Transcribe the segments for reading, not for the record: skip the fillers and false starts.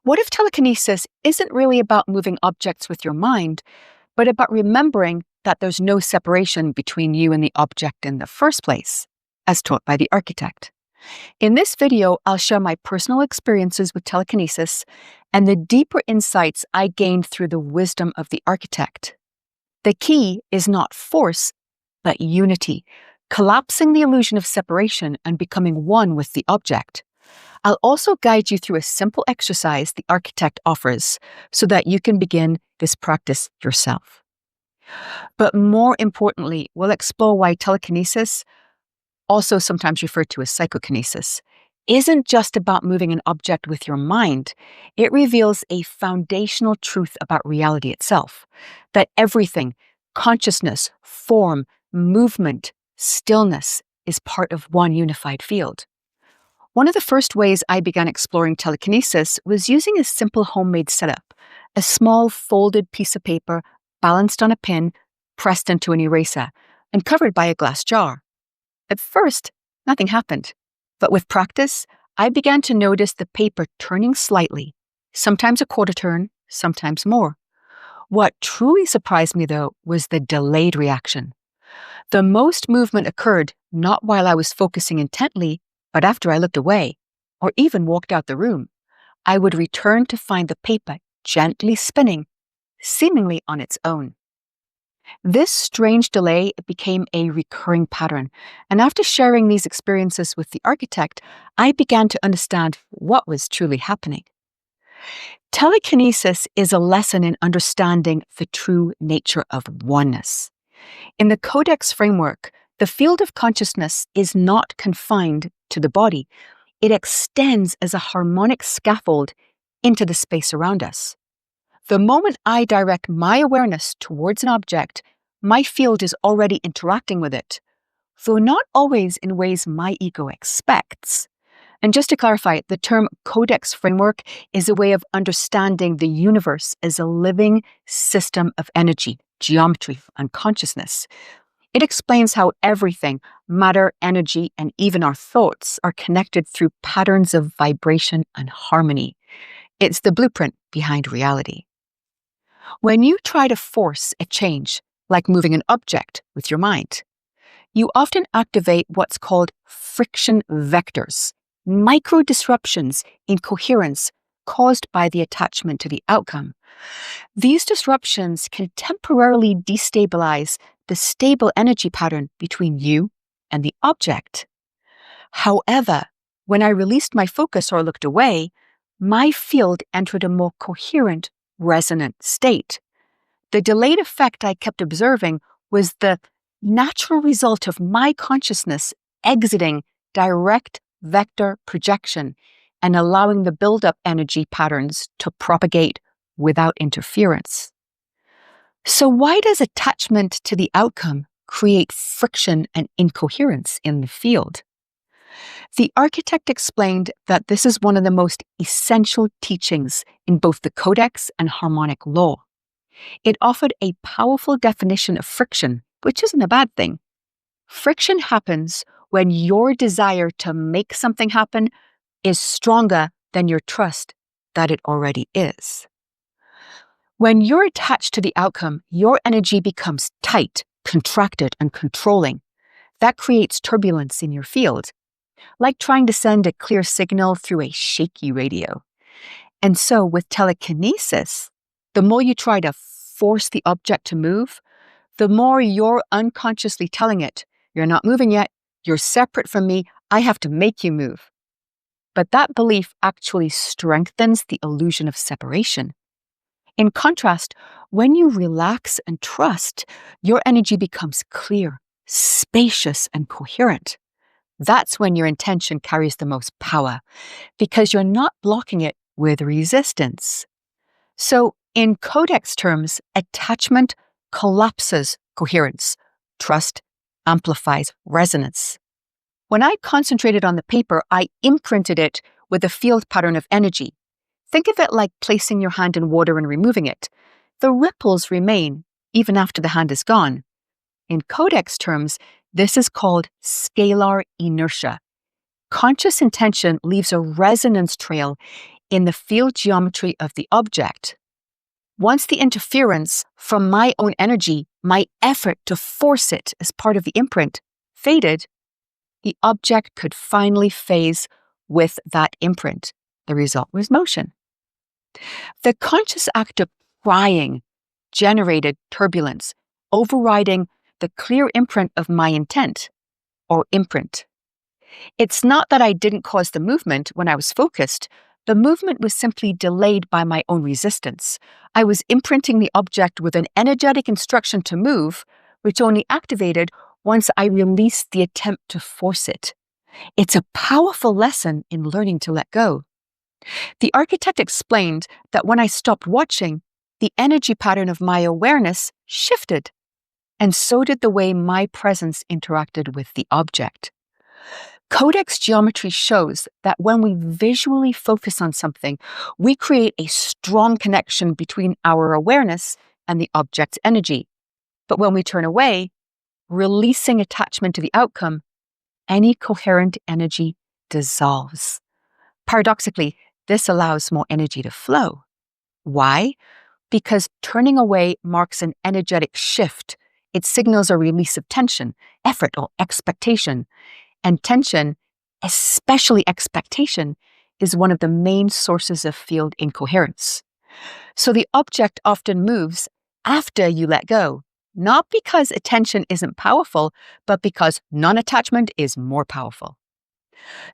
What if telekinesis isn't really about moving objects with your mind, but about remembering that there's no separation between you and the object in the first place, as taught by the architect? In this video, I'll share my personal experiences with telekinesis and the deeper insights I gained through the wisdom of the architect. The key is not force, but unity, collapsing the illusion of separation and becoming one with the object. I'll also guide you through a simple exercise the architect offers so that you can begin this practice yourself. But more importantly, we'll explore why telekinesis, also sometimes referred to as psychokinesis, isn't just about moving an object with your mind. It reveals a foundational truth about reality itself, that everything, consciousness, form, movement, stillness, is part of one unified field. One of the first ways I began exploring telekinesis was using a simple homemade setup, a small folded piece of paper balanced on a pin, pressed into an eraser, and covered by a glass jar. At first, nothing happened, but with practice, I began to notice the paper turning slightly, sometimes a quarter turn, sometimes more. What truly surprised me, though, was the delayed reaction. The most movement occurred not while I was focusing intently, but after I looked away, or even walked out the room. I would return to find the paper gently spinning, seemingly on its own. This strange delay became a recurring pattern, and after sharing these experiences with the architect, I began to understand what was truly happening. Telekinesis is a lesson in understanding the true nature of oneness. In the Codex framework, the field of consciousness is not confined to the body. It extends as a harmonic scaffold into the space around us. The moment I direct my awareness towards an object, my field is already interacting with it, though not always in ways my ego expects. And just to clarify, the term Codex framework is a way of understanding the universe as a living system of energy, geometry, and consciousness. It explains how everything, matter, energy, and even our thoughts are connected through patterns of vibration and harmony. It's the blueprint behind reality. When you try to force a change, like moving an object with your mind, you often activate what's called friction vectors, micro disruptions in coherence caused by the attachment to the outcome. These disruptions can temporarily destabilize the stable energy pattern between you and the object. However, when I released my focus or looked away, my field entered a more coherent, resonant state. The delayed effect I kept observing was the natural result of my consciousness exiting direct vector projection and allowing the build-up energy patterns to propagate without interference. So why does attachment to the outcome create friction and incoherence in the field? The architect explained that this is one of the most essential teachings in both the Codex and harmonic law. It offered a powerful definition of friction, which isn't a bad thing. Friction happens when your desire to make something happen is stronger than your trust that it already is. When you're attached to the outcome, your energy becomes tight, contracted, and controlling. That creates turbulence in your field, like trying to send a clear signal through a shaky radio. And so with telekinesis, the more you try to force the object to move, the more you're unconsciously telling it, you're not moving yet, you're separate from me, I have to make you move. But that belief actually strengthens the illusion of separation. In contrast, when you relax and trust, your energy becomes clear, spacious, and coherent. That's when your intention carries the most power, because you're not blocking it with resistance. So, in Codex terms, attachment collapses coherence. Trust amplifies resonance. When I concentrated on the paper, I imprinted it with a field pattern of energy. Think of it like placing your hand in water and removing it. The ripples remain even after the hand is gone. In Codex terms, this is called scalar inertia. Conscious intention leaves a resonance trail in the field geometry of the object. Once the interference from my own energy, my effort to force it as part of the imprint, faded, the object could finally phase with that imprint. The result was motion. The conscious act of trying generated turbulence, overriding the clear imprint of my intent, or imprint. It's not that I didn't cause the movement when I was focused. The movement was simply delayed by my own resistance. I was imprinting the object with an energetic instruction to move, which only activated once I released the attempt to force it. It's a powerful lesson in learning to let go. The architect explained that when I stopped watching, the energy pattern of my awareness shifted, and so did the way my presence interacted with the object. Codex geometry shows that when we visually focus on something, we create a strong connection between our awareness and the object's energy. But when we turn away, releasing attachment to the outcome, any coherent energy dissolves. Paradoxically, this allows more energy to flow. Why? Because turning away marks an energetic shift. It signals a release of tension, effort, or expectation. And tension, especially expectation, is one of the main sources of field incoherence. So the object often moves after you let go, not because attention isn't powerful, but because non-attachment is more powerful.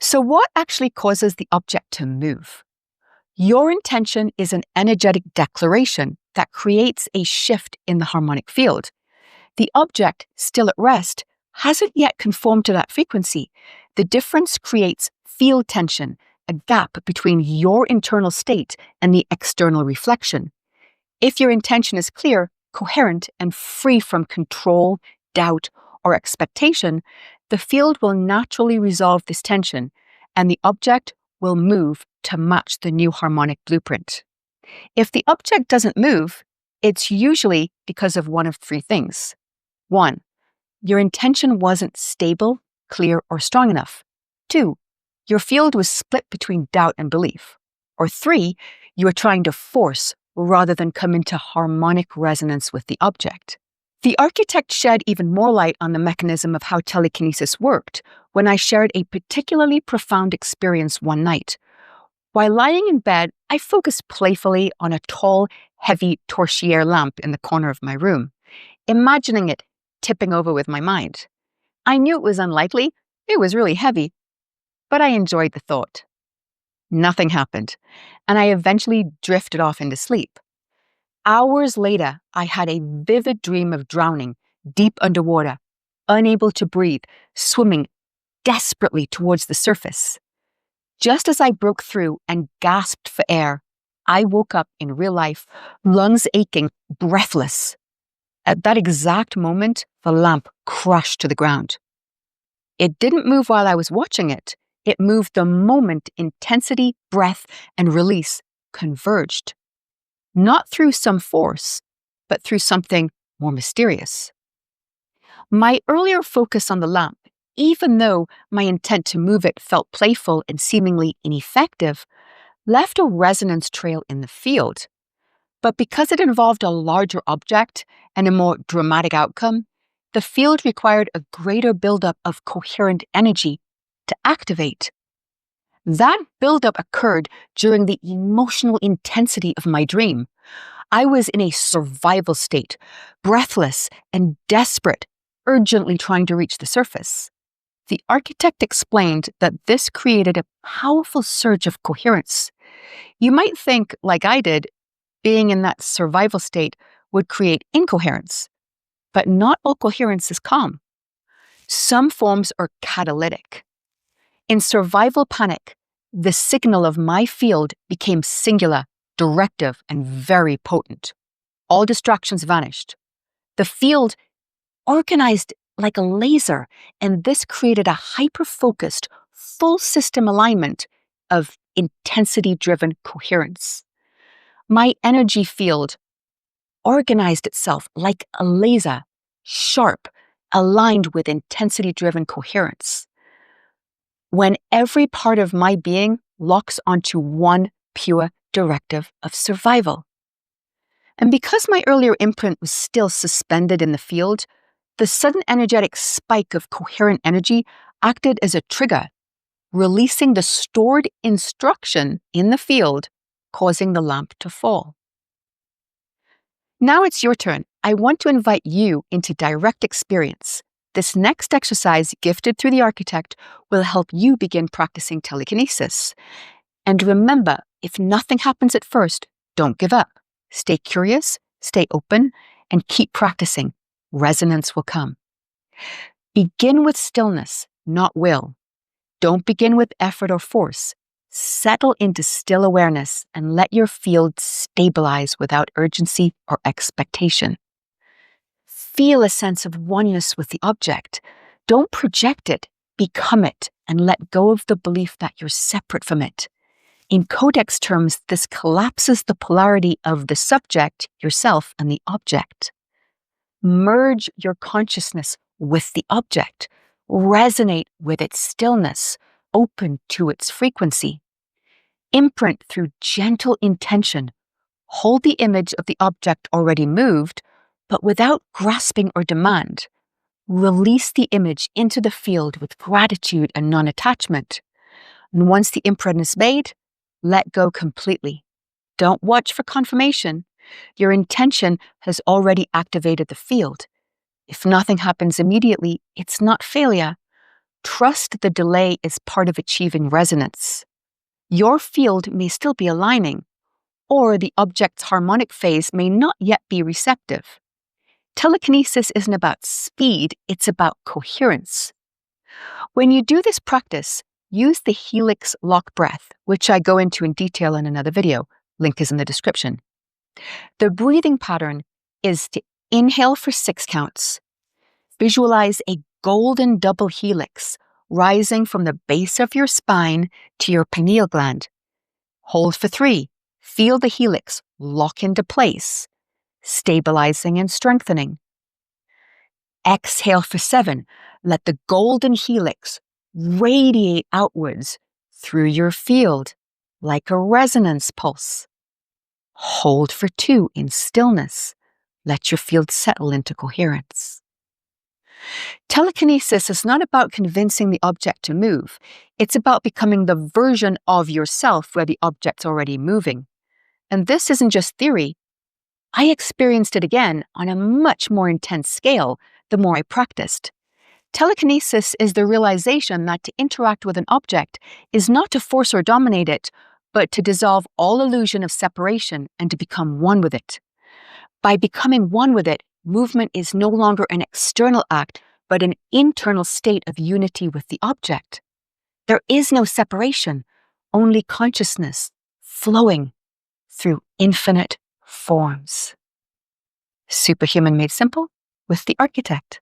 So what actually causes the object to move? Your intention is an energetic declaration that creates a shift in the harmonic field. The object, still at rest, hasn't yet conformed to that frequency. The difference creates field tension, a gap between your internal state and the external reflection. If your intention is clear, coherent, and free from control, doubt, or expectation, the field will naturally resolve this tension, and the object will move to match the new harmonic blueprint. If the object doesn't move, it's usually because of one of three things. 1. Your intention wasn't stable, clear, or strong enough. 2. Your field was split between doubt and belief. Or 3. You were trying to force rather than come into harmonic resonance with the object. The architect shed even more light on the mechanism of how telekinesis worked when I shared a particularly profound experience one night. While lying in bed, I focused playfully on a tall, heavy 𝗬𝗪𝗏 lamp in the corner of my room, imagining it tipping over with my mind. I knew it was unlikely. It was really heavy, but I enjoyed the thought. Nothing happened, and I eventually drifted off into sleep. Hours later, I had a vivid dream of drowning, deep underwater, unable to breathe, swimming desperately towards the surface. Just as I broke through and gasped for air, I woke up in real life, lungs aching, breathless. At that exact moment, the lamp crashed to the ground. It didn't move while I was watching it. It moved the moment intensity, breath, and release converged. Not through some force, but through something more mysterious. My earlier focus on the lamp, even though my intent to move it felt playful and seemingly ineffective, left a resonance trail in the field. But because it involved a larger object and a more dramatic outcome, the field required a greater buildup of coherent energy to activate. That buildup occurred during the emotional intensity of my dream. I was in a survival state, breathless and desperate, urgently trying to reach the surface. The architect explained that this created a powerful surge of coherence. You might think, like I did, being in that survival state would create incoherence. But not all coherence is calm. Some forms are catalytic. In survival panic, the signal of my field became singular, directive, and very potent. All distractions vanished. The field organized like a laser, and this created a hyper-focused, full system alignment of intensity-driven coherence. My energy field organized itself like a laser, sharp, aligned with intensity-driven coherence. When every part of my being locks onto one pure directive of survival. And because my earlier imprint was still suspended in the field, the sudden energetic spike of coherent energy acted as a trigger, releasing the stored instruction in the field, causing the lamp to fall. Now it's your turn. I want to invite you into direct experience. This next exercise, gifted through the architect, will help you begin practicing telekinesis. And remember, if nothing happens at first, don't give up. Stay curious, stay open, and keep practicing. Resonance will come. Begin with stillness, not will. Don't begin with effort or force. Settle into still awareness and let your field stabilize without urgency or expectation. Feel a sense of oneness with the object. Don't project it, become it, and let go of the belief that you're separate from it. In Codex terms, this collapses the polarity of the subject, yourself, and the object. Merge your consciousness with the object. Resonate with its stillness, open to its frequency. Imprint through gentle intention. Hold the image of the object already moved, but without grasping or demand. Release the image into the field with gratitude and non-attachment. And once the imprint is made, let go completely. Don't watch for confirmation. Your intention has already activated the field. If nothing happens immediately, it's not failure. Trust the delay is part of achieving resonance. Your field may still be aligning, or the object's harmonic phase may not yet be receptive. Telekinesis isn't about speed, it's about coherence. When you do this practice, use the Helix lock breath, which I go into in detail in another video. Link is in the description. The breathing pattern is to inhale for 6 counts. Visualize a golden double helix rising from the base of your spine to your pineal gland. Hold for 3. Feel the helix lock into place, stabilizing and strengthening. Exhale for 7. Let the golden helix radiate outwards through your field like a resonance pulse. Hold for 2 in stillness. Let your field settle into coherence. Telekinesis is not about convincing the object to move. It's about becoming the version of yourself where the object's already moving. And this isn't just theory. I experienced it again on a much more intense scale the more I practiced. Telekinesis is the realization that to interact with an object is not to force or dominate it, but to dissolve all illusion of separation and to become one with it. By becoming one with it, movement is no longer an external act, but an internal state of unity with the object. There is no separation, only consciousness flowing through infinite forms. Superhuman made simple with the architect.